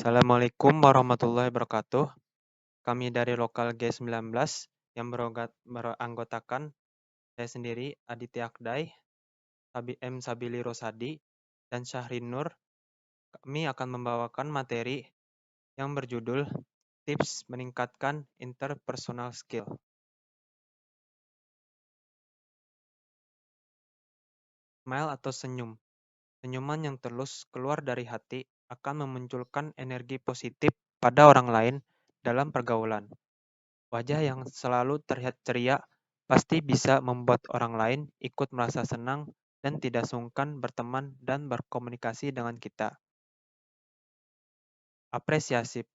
Assalamualaikum warahmatullahi wabarakatuh. Kami dari Lokal G19 yang beranggotakan saya sendiri, Aditya Akday, Sabili Rosadi, dan Syahrin Nur. Kami akan membawakan materi yang berjudul Tips Meningkatkan Interpersonal Skill. Smile atau senyum. Senyuman yang tulus keluar dari hati akan memunculkan energi positif pada orang lain dalam pergaulan. Wajah yang selalu terlihat ceria pasti bisa membuat orang lain ikut merasa senang dan tidak sungkan berteman dan berkomunikasi dengan kita. Apresiasi.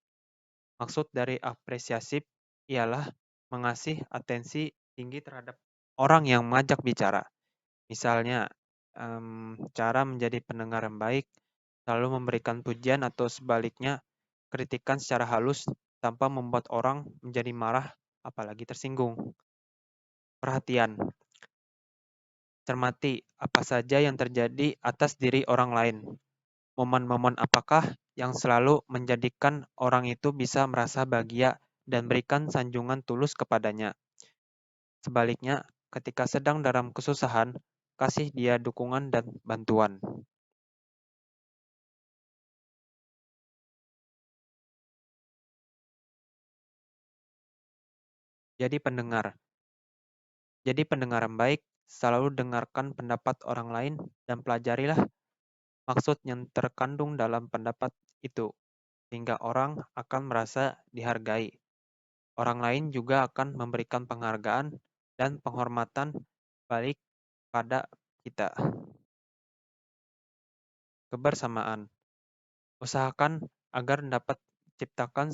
Maksud dari apresiasi ialah mengasih atensi tinggi terhadap orang yang mengajak bicara. Misalnya, cara menjadi pendengar yang baik, selalu memberikan pujian atau sebaliknya, kritikan secara halus tanpa membuat orang menjadi marah apalagi tersinggung. Perhatian. Cermati apa saja yang terjadi atas diri orang lain. Momen-momen apakah yang selalu menjadikan orang itu bisa merasa bahagia dan berikan sanjungan tulus kepadanya. Sebaliknya, ketika sedang dalam kesusahan, kasih dia dukungan dan bantuan. Jadi pendengar. Jadi pendengar yang baik, selalu dengarkan pendapat orang lain dan pelajarilah maksud yang terkandung dalam pendapat itu, sehingga orang akan merasa dihargai. Orang lain juga akan memberikan penghargaan dan penghormatan balik pada kita. Kebersamaan. Usahakan agar dapat ciptakan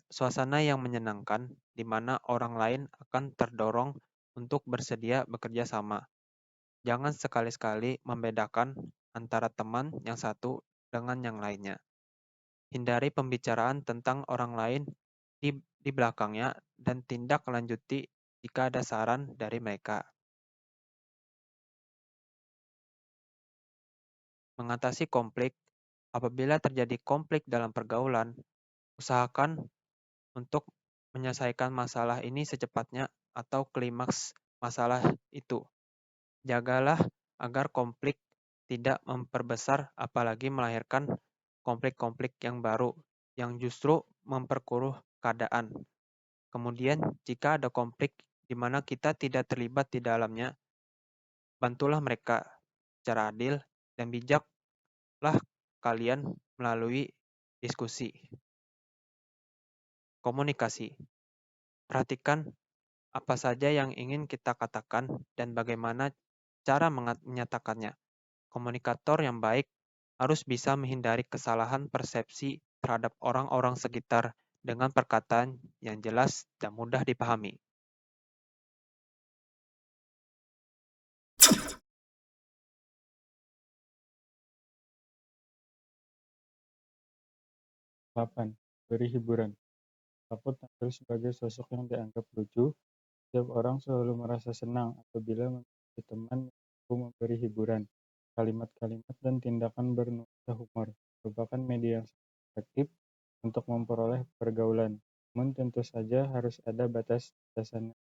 suasana yang menyenangkan di mana orang lain akan terdorong untuk bersedia bekerja sama. Jangan sekali-sekali membedakan antara teman yang satu dengan yang lainnya. Hindari pembicaraan tentang orang lain di belakangnya dan tindak lanjuti jika ada saran dari mereka. Mengatasi konflik. Apabila terjadi konflik dalam pergaulan, usahakan untuk menyelesaikan masalah ini secepatnya atau klimaks masalah itu. Jagalah agar konflik tidak memperbesar apalagi melahirkan konflik-konflik yang baru yang justru memperkeruh keadaan. Kemudian, jika ada konflik di mana kita tidak terlibat di dalamnya, bantulah mereka secara adil dan bijaklah kalian melalui diskusi. Komunikasi. Perhatikan apa saja yang ingin kita katakan dan bagaimana cara menyatakannya. Komunikator yang baik harus bisa menghindari kesalahan persepsi terhadap orang-orang sekitar dengan perkataan yang jelas dan mudah dipahami. Delapan, beri hiburan. Walaupun tampil sebagai sosok yang dianggap lucu, setiap orang selalu merasa senang apabila memiliki teman yang mampu memberi hiburan. Kalimat-kalimat dan tindakan bernuansa humor merupakan media yang sangat efektif untuk memperoleh pergaulan. Namun tentu saja harus ada batas-batasannya,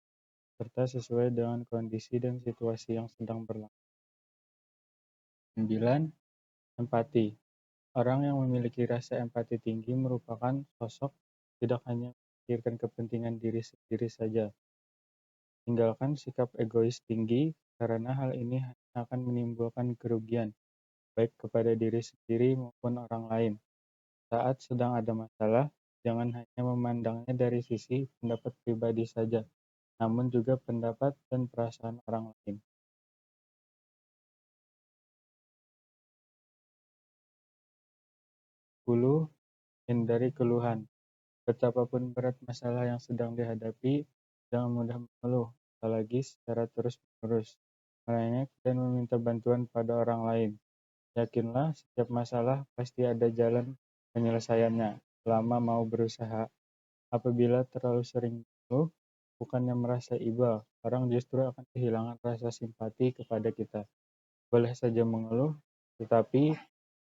serta sesuai dengan kondisi dan situasi yang sedang berlangsung. 9. Empati. Orang yang memiliki rasa empati tinggi merupakan sosok tidak hanya memikirkan kepentingan diri sendiri saja. Tinggalkan sikap egois tinggi, karena hal ini hanya akan menimbulkan kerugian, baik kepada diri sendiri maupun orang lain. Saat sedang ada masalah, jangan hanya memandangnya dari sisi pendapat pribadi saja, namun juga pendapat dan perasaan orang lain. 10. Hindari keluhan. Betapapun berat masalah yang sedang dihadapi, jangan mudah mengeluh, apalagi secara terus-menerus, merengek dan meminta bantuan pada orang lain. Yakinlah setiap masalah pasti ada jalan penyelesaiannya, selama mau berusaha. Apabila terlalu sering mengeluh, bukannya merasa iba, orang justru akan kehilangan rasa simpati kepada kita. Boleh saja mengeluh, tetapi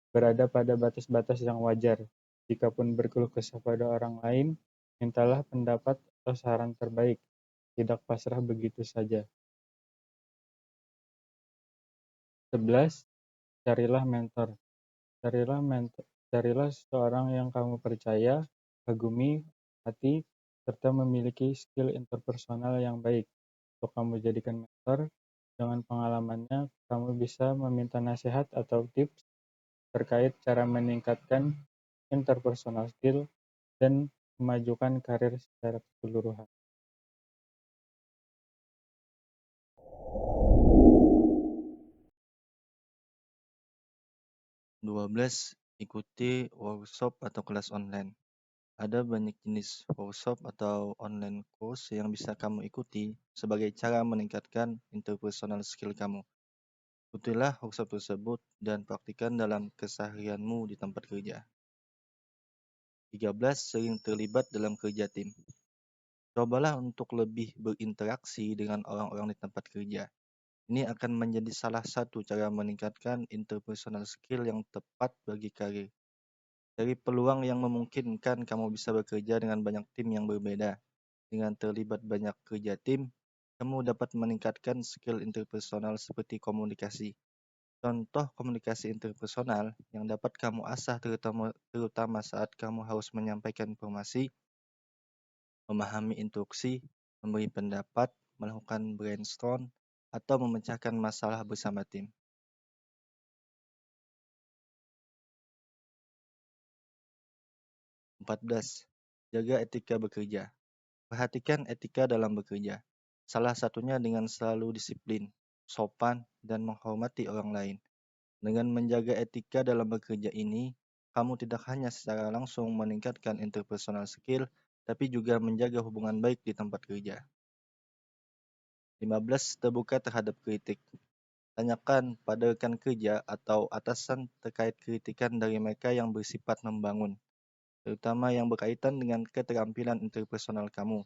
berada pada batas-batas yang wajar. Jikapun berkeluh kesah pada orang lain, mintalah pendapat atau saran terbaik, tidak pasrah begitu saja. 11. Carilah mentor. Carilah seseorang yang kamu percaya, kagumi, hati, serta memiliki skill interpersonal yang baik. Untuk kamu jadikan mentor, dengan pengalamannya, kamu bisa meminta nasihat atau tips terkait cara meningkatkan interpersonal skill dan memajukan karir secara keseluruhan. 12. Ikuti workshop atau kelas online. Ada banyak jenis workshop atau online course yang bisa kamu ikuti sebagai cara meningkatkan interpersonal skill kamu. Ikutilah workshop tersebut dan praktikkan dalam keseharianmu di tempat kerja. 13. Sering terlibat dalam kerja tim. Cobalah untuk lebih berinteraksi dengan orang-orang di tempat kerja. Ini akan menjadi salah satu cara meningkatkan interpersonal skill yang tepat bagi karir. Cari peluang yang memungkinkan kamu bisa bekerja dengan banyak tim yang berbeda. Dengan terlibat banyak kerja tim, kamu dapat meningkatkan skill interpersonal seperti komunikasi. Contoh komunikasi interpersonal yang dapat kamu asah terutama saat kamu harus menyampaikan informasi, memahami instruksi, memberi pendapat, melakukan brainstorm, atau memecahkan masalah bersama tim. 14. Jaga etika bekerja. Perhatikan etika dalam bekerja. Salah satunya dengan selalu disiplin, sopan, dan menghormati orang lain. Dengan menjaga etika dalam bekerja ini, kamu tidak hanya secara langsung meningkatkan interpersonal skill, tapi juga menjaga hubungan baik di tempat kerja. 15. Terbuka terhadap kritik. Tanyakan pada rekan kerja atau atasan terkait kritikan dari mereka yang bersifat membangun, terutama yang berkaitan dengan keterampilan interpersonal kamu.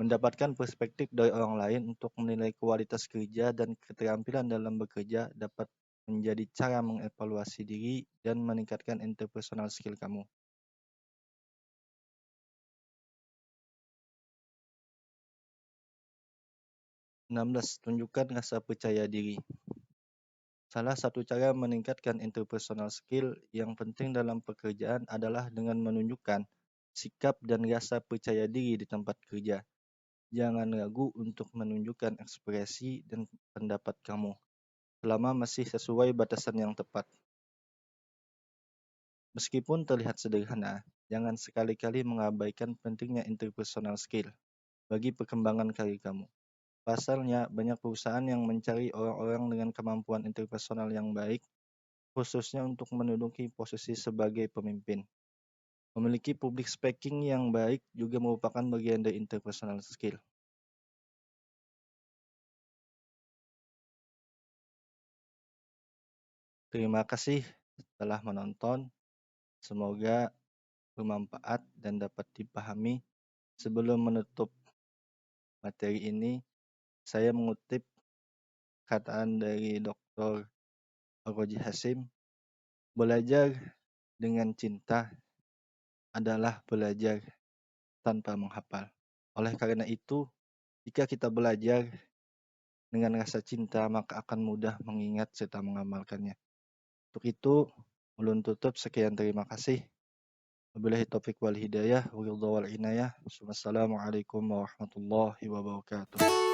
Mendapatkan perspektif dari orang lain untuk menilai kualitas kerja dan keterampilan dalam bekerja dapat menjadi cara mengevaluasi diri dan meningkatkan interpersonal skill kamu. 16. Tunjukkan rasa percaya diri. Salah satu cara meningkatkan interpersonal skill yang penting dalam pekerjaan adalah dengan menunjukkan sikap dan rasa percaya diri di tempat kerja. Jangan ragu untuk menunjukkan ekspresi dan pendapat kamu, selama masih sesuai batasan yang tepat. Meskipun terlihat sederhana, jangan sekali-kali mengabaikan pentingnya interpersonal skill bagi perkembangan karir kamu. Pasalnya, banyak perusahaan yang mencari orang-orang dengan kemampuan interpersonal yang baik, khususnya untuk menduduki posisi sebagai pemimpin. Memiliki public speaking yang baik juga merupakan bagian dari interpersonal skill. Terima kasih telah menonton. Semoga bermanfaat dan dapat dipahami. Sebelum menutup materi ini, saya mengutip kataan dari Dr. Roji Hasim, belajar dengan cinta adalah belajar tanpa menghafal. Oleh karena itu, jika kita belajar dengan rasa cinta, maka akan mudah mengingat serta mengamalkannya. Untuk itu, ulun tutup, sekian, terima kasih. Wabillahi taufiq wal hidayah, wa ridha wal inayah. Wassalamualaikum warahmatullahi wabarakatuh.